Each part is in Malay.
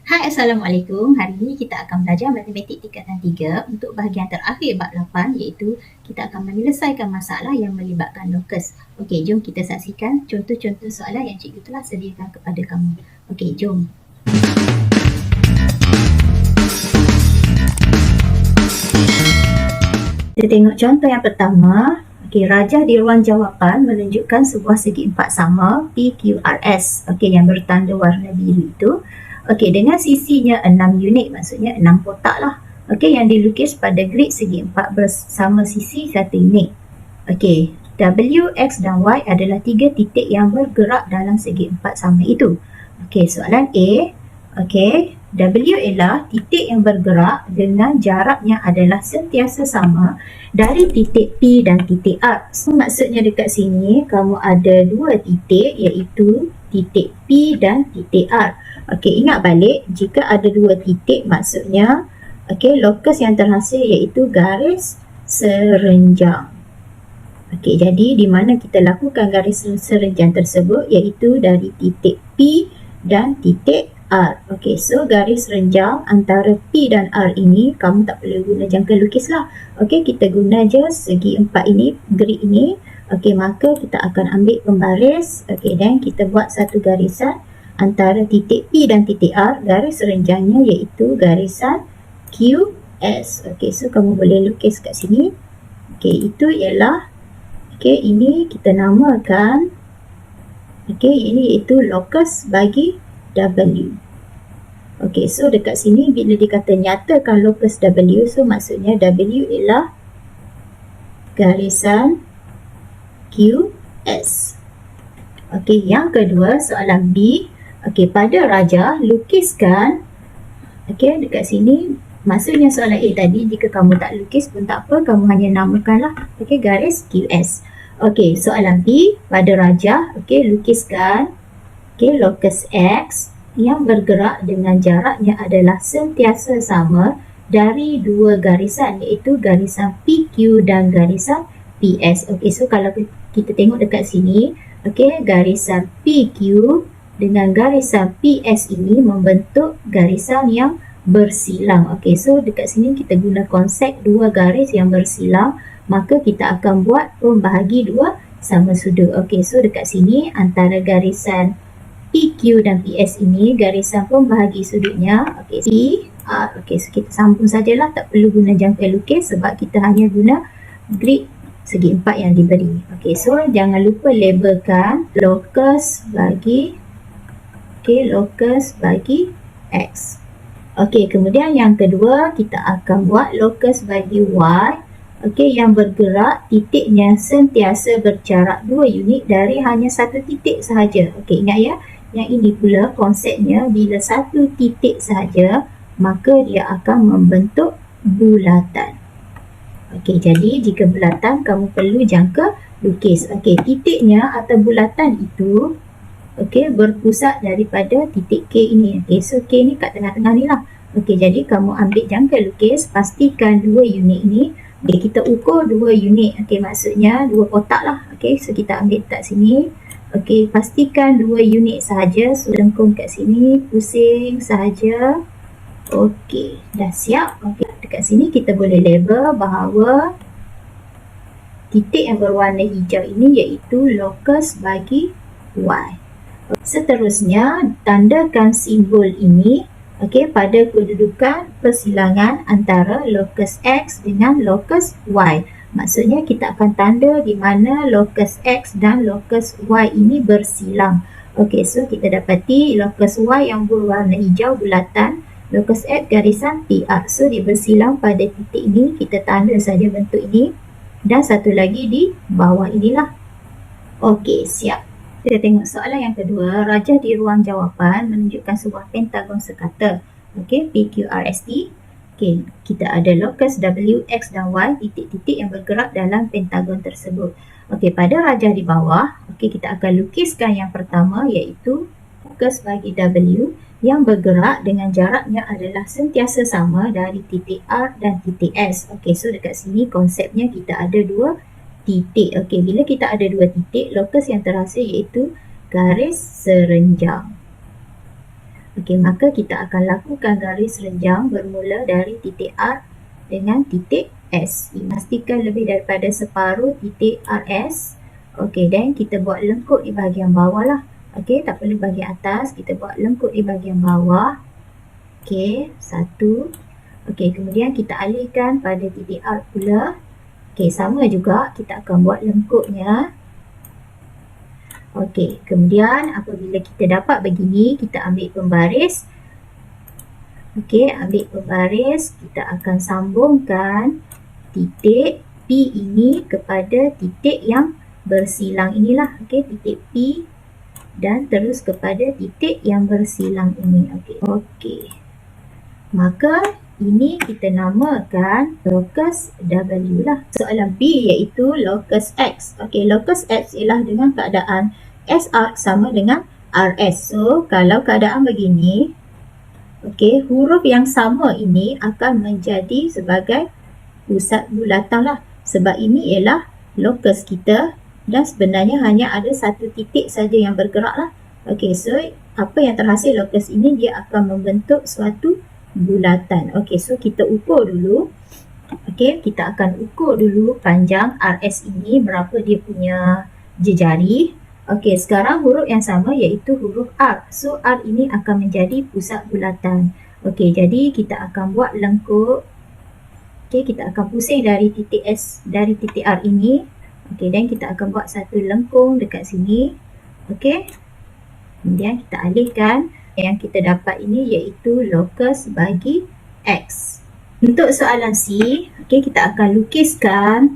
Hai, Assalamualaikum. Hari ini kita akan belajar matematik tingkatan 3 untuk bahagian terakhir bab 8 iaitu kita akan menyelesaikan masalah yang melibatkan locus. Okey, jom kita saksikan contoh-contoh soalan yang cikgu telah sediakan kepada kamu. Okey, jom. Kita tengok contoh yang pertama. Okey, rajah di ruang jawapan menunjukkan sebuah segi empat sama PQRS. Okey, yang bertanda warna biru itu. Okey, dengan sisinya 6 unit, maksudnya 6 kotak lah. Okey, yang dilukis pada grid segi empat bersama sisi 1 unit. Okey, W, X dan Y adalah 3 titik yang bergerak dalam segi empat sama itu. Okey, soalan A. Okey, W ialah titik yang bergerak dengan jaraknya adalah sentiasa sama dari titik P dan titik R. So, maksudnya dekat sini kamu ada dua titik iaitu titik P dan titik R. Okey, ingat balik jika ada dua titik maksudnya locus yang terhasil iaitu garis serenjang. Okey, jadi di mana kita lakukan garis serenjang tersebut iaitu dari titik P dan titik R. Okey, so garis renjang antara P dan R ini kamu tak perlu guna jangka lukis lah. Okey, kita guna je segi empat ini, grid ini. Okey, maka kita akan ambil pembaris. Okey, dan kita buat satu garisan antara titik P dan titik R. Garis renjangnya iaitu garisan QS. Okey, so kamu boleh lukis kat sini. Okey, itu ialah ini kita namakan ini iaitu locus bagi W. Okey, so dekat sini bila dikata nyatakan locus W, so maksudnya W ialah garisan QS. Okey, yang kedua soalan B. Okey, pada rajah lukiskan dekat sini, maksudnya soalan A tadi jika kamu tak lukis pun tak apa, kamu hanya namakanlah garis QS. Okey, soalan B. Pada rajah lukiskan locus X yang bergerak dengan jaraknya adalah sentiasa sama dari dua garisan iaitu garisan PQ dan garisan PS. Okey, so kalau kita tengok dekat sini, garisan PQ dengan garisan PS ini membentuk garisan yang bersilang. Okey, so dekat sini kita guna konsep dua garis yang bersilang, maka kita akan buat pembahagi dua sama sudut. Okey, so dekat sini antara garisan PQ dan PS ini garisan pembahagi sudutnya P, R. Okey, so kita sambung sajalah, tak perlu guna jangka lukis sebab kita hanya guna grid segi empat yang diberi. Okey, so jangan lupa labelkan locus bagi locus bagi X. Okey, kemudian yang kedua kita akan buat locus bagi Y. Yang bergerak titiknya sentiasa berjarak 2 unit dari hanya satu titik sahaja. Okey, ingat ya, yang ini pula konsepnya bila satu titik sahaja maka dia akan membentuk bulatan. Okey, jadi jika bulatan kamu perlu jangka lukis. Okey, titiknya atau bulatan itu berpusat daripada titik K ini. Okey, so K ni kat tengah-tengah ni lah. Okey, jadi kamu ambil jangka lukis, pastikan 2 unit ni. Okey, kita ukur 2 unit. Okey, maksudnya 2 kotak lah. Okey, so kita ambil kat sini. Okey, pastikan 2 unit sahaja. So, lengkung kat sini, pusing sahaja. Okey, dah siap. Okey, dekat sini kita boleh label bahawa titik yang berwarna hijau ini iaitu locus bagi Y. Seterusnya, tandakan simbol ini pada kedudukan persilangan antara locus X dengan locus Y. Maksudnya kita akan tanda di mana locus X dan locus Y ini bersilang. Okey, so kita dapati locus Y yang berwarna hijau bulatan, locus X garisan PR. So dia bersilang pada titik ini, kita tanda saja bentuk ini. Dan satu lagi di bawah inilah. Okey, siap. Kita tengok soalan yang kedua. Rajah di ruang jawapan menunjukkan sebuah pentagon sekata. Okey, PQRST. Okey, kita ada locus W, X dan Y, titik-titik yang bergerak dalam pentagon tersebut. Okey, pada rajah di bawah, kita akan lukiskan yang pertama iaitu locus bagi W yang bergerak dengan jaraknya adalah sentiasa sama dari titik R dan titik S. Okey, so dekat sini konsepnya kita ada dua titik. Okey, bila kita ada dua titik, locus yang terhasil iaitu garis serenjang. Okey, maka kita akan lakukan garis renjang bermula dari titik R dengan titik S. Pastikan lebih daripada separuh titik RS. Okey, dan kita buat lengkuk di bahagian bawah lah. Okey, tak perlu bahagian atas, kita buat lengkuk di bahagian bawah. Okey, satu. Okey, kemudian kita alihkan pada titik R pula. Okey, sama juga kita akan buat lengkuknya. Okey, kemudian apabila kita dapat begini, kita ambil pembaris. Okey, ambil pembaris, kita akan sambungkan titik P ini kepada titik yang bersilang inilah. Okey, titik P dan terus kepada titik yang bersilang ini. Okey. Okey. Maka ini kita namakan locus W lah. Soalan B iaitu locus X. Okey, locus X ialah dengan keadaan SR sama dengan RS. So, kalau keadaan begini, okey, huruf yang sama ini akan menjadi sebagai pusat bulatan lah. Sebab ini ialah locus kita dan sebenarnya hanya ada satu titik saja yang bergerak lah. Okey, so apa yang terhasil locus ini, dia akan membentuk suatu bulatan. Okey, so kita ukur dulu. Okey, kita akan ukur dulu panjang RS ini, berapa dia punya jejari. Okey, sekarang huruf yang sama iaitu huruf R. So, R ini akan menjadi pusat bulatan. Okey, jadi kita akan buat lengkuk. Okey, kita akan pusing dari titik S, dari titik R ini. Okey, dan kita akan buat satu lengkung dekat sini. Okey, kemudian kita alihkan. Yang kita dapat ini iaitu locus bagi X. Untuk soalan C, okey, kita akan lukiskan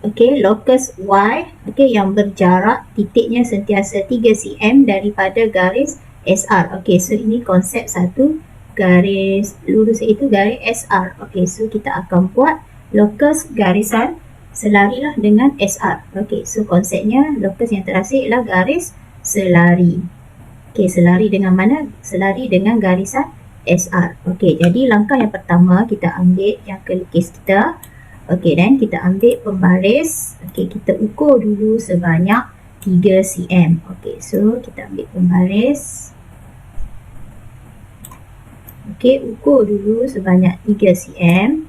okey, locus Y, okey, yang berjarak titiknya sentiasa 3 cm daripada garis SR. Okey, so ini konsep satu garis lurus iaitu garis SR. Okey, so kita akan buat locus garisan selarilah dengan SR. Okey, so konsepnya locus yang terhasil ialah garis selari. Okey, selari dengan mana? Selari dengan garisan SR. Okey, jadi langkah yang pertama kita ambil jangka lukis kita. Okey, dan kita ambil pembaris. Okey, kita ukur dulu sebanyak 3 cm. Okey, so kita ambil pembaris. Okey, ukur dulu sebanyak 3 cm.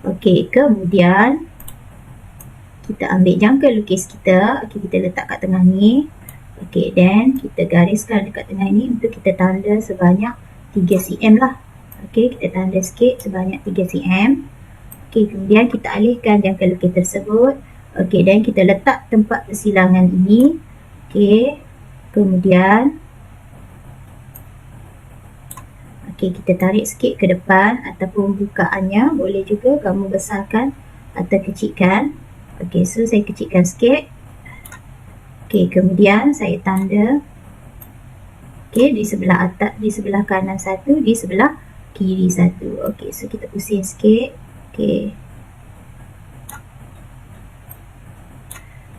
Okey, kemudian kita ambil jangka lukis kita. Okey, kita letak kat tengah ni. Okey, dan kita gariskan dekat tengah ini untuk kita tanda sebanyak 3 cm lah. Okey, kita tanda sikit sebanyak 3 cm. Okey, kemudian kita alihkan jangka lukis tersebut. Okey, dan kita letak tempat persilangan ini. Okey, kemudian okey, kita tarik sikit ke depan ataupun bukaannya. Boleh juga kamu besarkan atau kecilkan. Okey, so saya kecilkan sikit. Okey, kemudian saya tanda. Okey, di sebelah atas, di sebelah kanan satu, di sebelah kiri satu. Okey, so kita pusing sikit. Okey.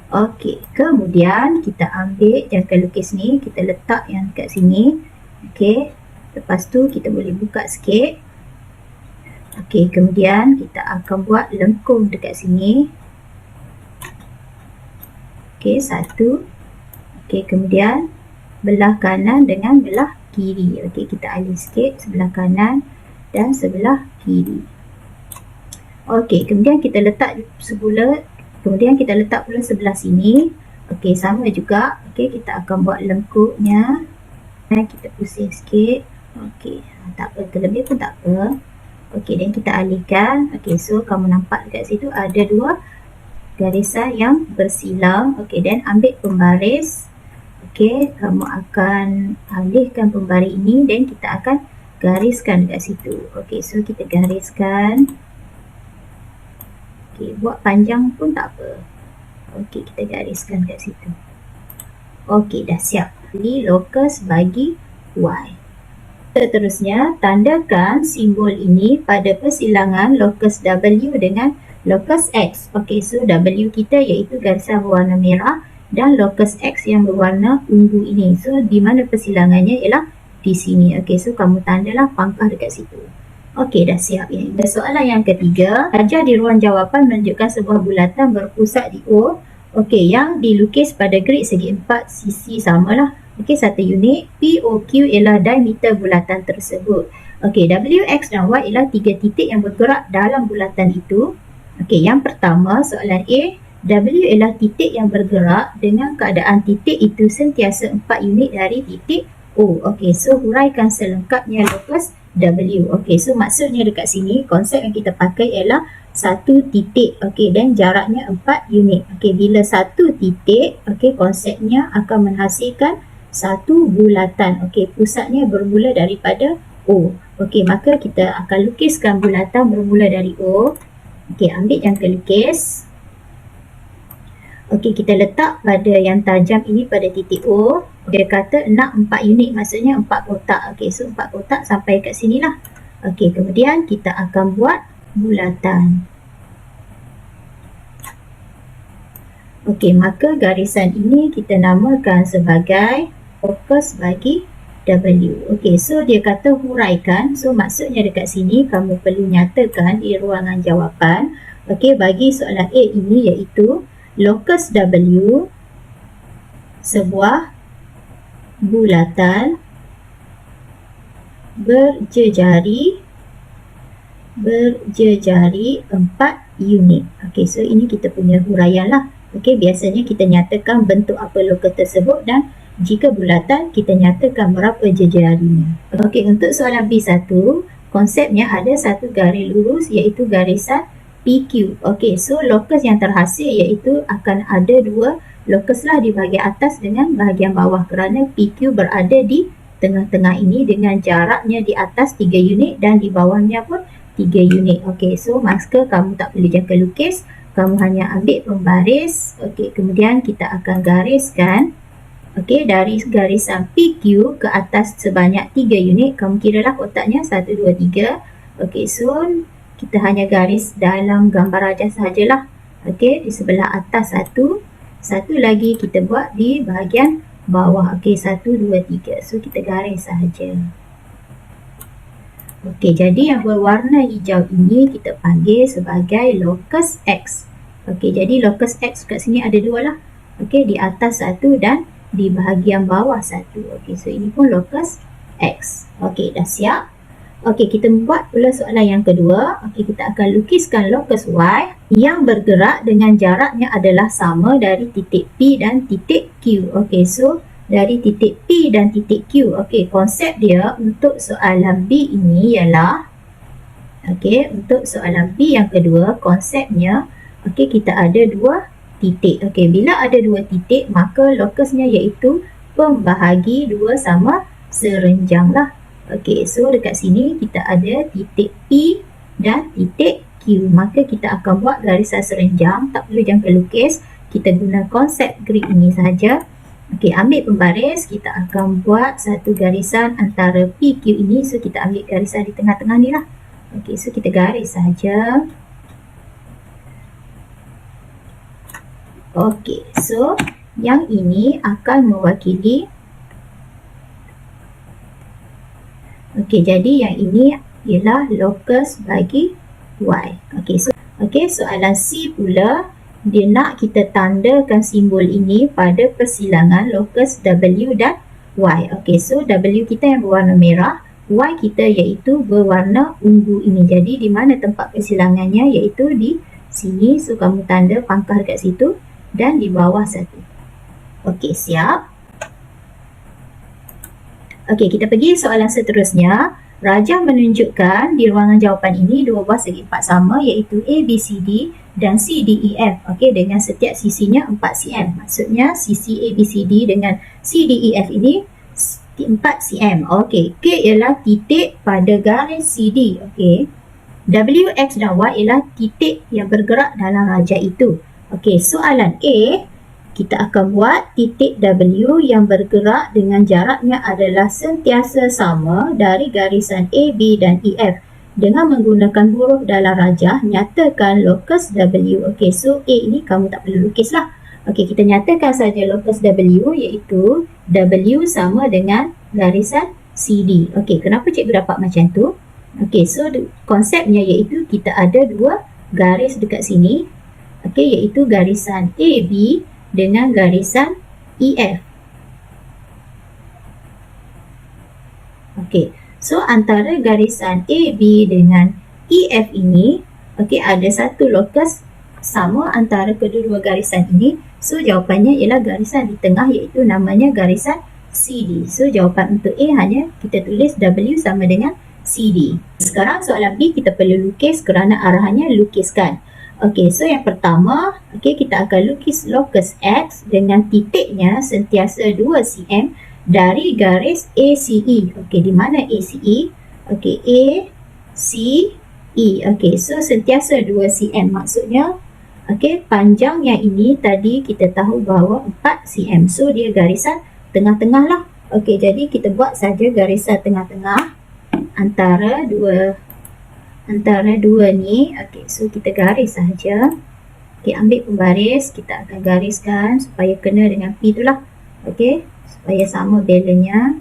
Okey, kemudian kita ambil jangka lukis ni, kita letak yang dekat sini. Okey, lepas tu kita boleh buka sikit. Okey, kemudian kita akan buat lengkung dekat sini. Okey, satu. Okey, kemudian belah kanan dengan belah kiri. Okey, kita alih sikit sebelah kanan dan sebelah kiri. Okey, kemudian kita letak semula, kemudian kita letak pula sebelah sini. Okey, sama juga. Okey, kita akan buat lengkuknya. Dan kita pusing sikit. Okey, tak apa, terlebih pun tak apa. Okey, dan kita alihkan. Okey, so kamu nampak dekat situ ada dua garisan yang bersilang. Okey, dan ambil pembaris. Okey, kamu akan alihkan pembaris ini dan kita akan gariskan dekat situ. Okey, so kita gariskan. Okey, buat panjang pun tak apa. Okey, kita gariskan dekat situ. Okey, dah siap. Ini locus bagi Y. Seterusnya, tandakan simbol ini pada persilangan locus W dengan locus X. Okey, so W kita iaitu garisan berwarna merah dan locus X yang berwarna ungu ini. So, di mana persilangannya ialah di sini. Okey, so kamu tandalah pangkah dekat situ. Okey, dah siap ya. Soalan yang ketiga, ajar di ruang jawapan menunjukkan sebuah bulatan berpusat di O. Okey, yang dilukis pada grid segi 4 sisi samalah. Okey, 1 unit. POQ ialah diameter bulatan tersebut. Okey, WX dan Y ialah 3 titik yang bergerak dalam bulatan itu. Okey, yang pertama soalan A, W ialah titik yang bergerak dengan keadaan titik itu sentiasa 4 unit dari titik O. Okey, so huraikan selengkapnya locus W. Okey, so maksudnya dekat sini konsep yang kita pakai ialah satu titik, okey, dan jaraknya 4 unit. Okey, bila satu titik, okey, konsepnya akan menghasilkan satu bulatan. Okey, pusatnya bermula daripada O. Okey, maka kita akan lukiskan bulatan bermula dari O. Okey, ambil yang kelukis. Okey, kita letak pada yang tajam ini pada titik O. Dia kata nak 4 unit, maksudnya 4 kotak. Okey, so 4 kotak sampai kat sini lah. Okey, kemudian kita akan buat bulatan. Okey, maka garisan ini kita namakan sebagai fokus bagi W. Okey, so dia kata huraikan. So maksudnya dekat sini kamu perlu nyatakan di ruangan jawapan. Okey, bagi soalan A ini iaitu locus W sebuah bulatan berjejari 4 unit. Okey, so ini kita punya huraian lah. Okey, biasanya kita nyatakan bentuk apa locus tersebut dan jika bulatan kita nyatakan berapa jejarinya. Okey, untuk soalan B1, konsepnya ada satu garis lurus iaitu garisan PQ. Okey, so locus yang terhasil iaitu akan ada dua locus lah di bahagian atas dengan bahagian bawah kerana PQ berada di tengah-tengah ini dengan jaraknya di atas 3 unit dan di bawahnya pun 3 unit. Okey, so maka kamu tak perlu jaga lukis, kamu hanya ambil pembaris. Okey, kemudian kita akan gariskan. Okey, dari garisan PQ ke atas sebanyak 3 unit, kamu kiralah kotaknya 1, 2, 3. Okey, so kita hanya garis dalam gambar rajah sahajalah. Okey, di sebelah atas satu lagi kita buat di bahagian bawah. Okey, 1, 2, 3. So kita garis sahaja. Okey, jadi yang berwarna hijau ini kita panggil sebagai locus X. Okey, jadi locus X kat sini ada dua lah. Okey, di atas satu dan di bahagian bawah satu. Okey, so ini pun locus X. Okey, dah siap. Okey, kita buat pula soalan yang kedua. Okey, kita akan lukiskan locus Y yang bergerak dengan jaraknya adalah sama dari titik P dan titik Q. Okey, so dari titik P dan titik Q. Okey, konsep dia untuk soalan B ini ialah, okey, untuk soalan B yang kedua, konsepnya, okey, kita ada dua titik. Okey, bila ada dua titik, maka locusnya iaitu pembahagi dua sama serenjang lah. Okey, so dekat sini kita ada titik P dan titik Q. Maka kita akan buat garisan serenjang, tak perlu jangka lukis. Kita guna konsep grid ini sahaja. Okey, ambil pembaris, kita akan buat satu garisan antara PQ ini. So kita ambil garisan di tengah-tengah ni lah. Okey, so kita garis sahaja. Okey, so yang ini akan mewakili. Okey, jadi yang ini ialah locus bagi Y. Okey, so soalan C pula, dia nak kita tandakan simbol ini pada persilangan locus W dan Y. Okey, so W kita yang berwarna merah, Y kita iaitu berwarna ungu ini. Jadi di mana tempat persilangannya iaitu di sini. So kamu tanda pangkah dekat situ dan di bawah satu. Okey, siap. Okey, kita pergi soalan seterusnya. Rajah menunjukkan di ruangan jawapan ini dua buah segi empat sama iaitu A, B, C, D dan C, D, E, F. Okey, dengan setiap sisinya 4 cm. Maksudnya sisi A, B, C, D dengan C, D, E, F ini 4 cm. Okey, K ialah titik pada garis CD. Okey, W, X dan Y ialah titik yang bergerak dalam rajah itu. Okey, soalan A, kita akan buat titik W yang bergerak dengan jaraknya adalah sentiasa sama dari garisan A, B dan E, F. Dengan menggunakan huruf dalam rajah, nyatakan locus W. Okey, so A ini kamu tak perlu lukis lah. Okey, kita nyatakan saja locus W iaitu W sama dengan garisan CD. Okey, kenapa cikgu dapat macam tu? Okey, so konsepnya iaitu kita ada dua garis dekat sini. Okey, iaitu garisan AB dengan garisan EF. Okey, so antara garisan AB dengan EF ini, okey, ada satu lokus sama antara kedua-dua garisan ini. So jawapannya ialah garisan di tengah, iaitu namanya garisan CD. So jawapan untuk A hanya kita tulis W sama dengan CD. Sekarang soalan B kita perlu lukis kerana arahannya lukiskan. Okey, so yang pertama, okey, kita akan lukis lokus X dengan titiknya sentiasa 2 cm dari garis ACE. Okey, di mana ACE? Okey, ACE. Okey, so sentiasa 2 cm maksudnya, okey, panjang yang ini tadi kita tahu bahawa 4 cm. So dia garisan tengah-tengah lah. Okey, jadi kita buat saja garisan tengah-tengah antara dua ni. Okey, so kita garis saja. Okey, ambil pembaris, kita akan gariskan supaya kena dengan P tu lah. Okey, supaya sama balance-nya.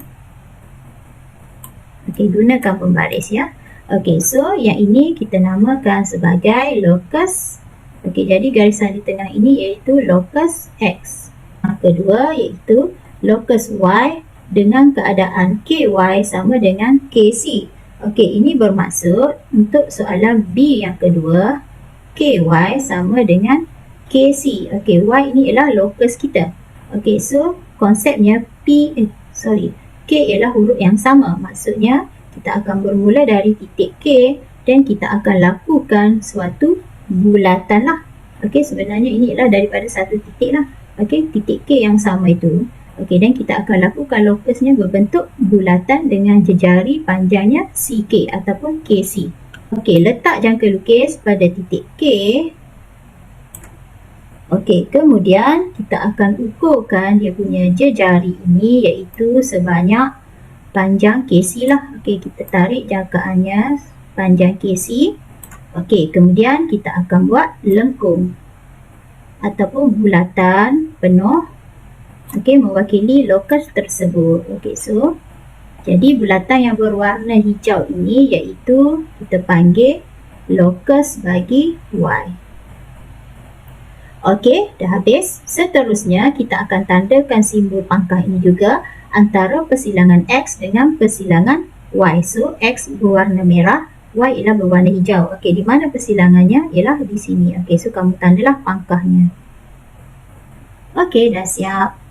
Okey, gunakan pembaris ya. Okey, so yang ini kita namakan sebagai lokus. Okey, jadi garisan di tengah ini iaitu lokus X. Yang kedua iaitu lokus Y dengan keadaan KY sama dengan KC. Okey, ini bermaksud untuk soalan B yang kedua, KY sama dengan KC. Okey, Y ini ialah lokus kita. Okey, so konsepnya K ialah huruf yang sama. Maksudnya kita akan bermula dari titik K dan kita akan lakukan suatu bulatan lah. Okey, sebenarnya ini ialah daripada satu titik lah. Okey, titik K yang sama itu. Okey, dan kita akan lakukan lokusnya berbentuk bulatan dengan jejari panjangnya CK ataupun KC. Okey, letak jangka lukis pada titik K. Okey, kemudian kita akan ukurkan dia punya jejari ini iaitu sebanyak panjang KC lah. Okey, kita tarik jangkaannya panjang KC. Okey, kemudian kita akan buat lengkung ataupun bulatan penuh. Okey, mewakili lokus tersebut. Okey, so jadi bulatan yang berwarna hijau ini iaitu kita panggil lokus bagi Y. Okey, dah habis. Seterusnya kita akan tandakan simbol pangkah ini juga antara persilangan X dengan persilangan Y. So X berwarna merah, Y ialah berwarna hijau. Okey, di mana persilangannya? Ialah di sini. Okey, so kamu tandalah pangkahnya. Okey, dah siap.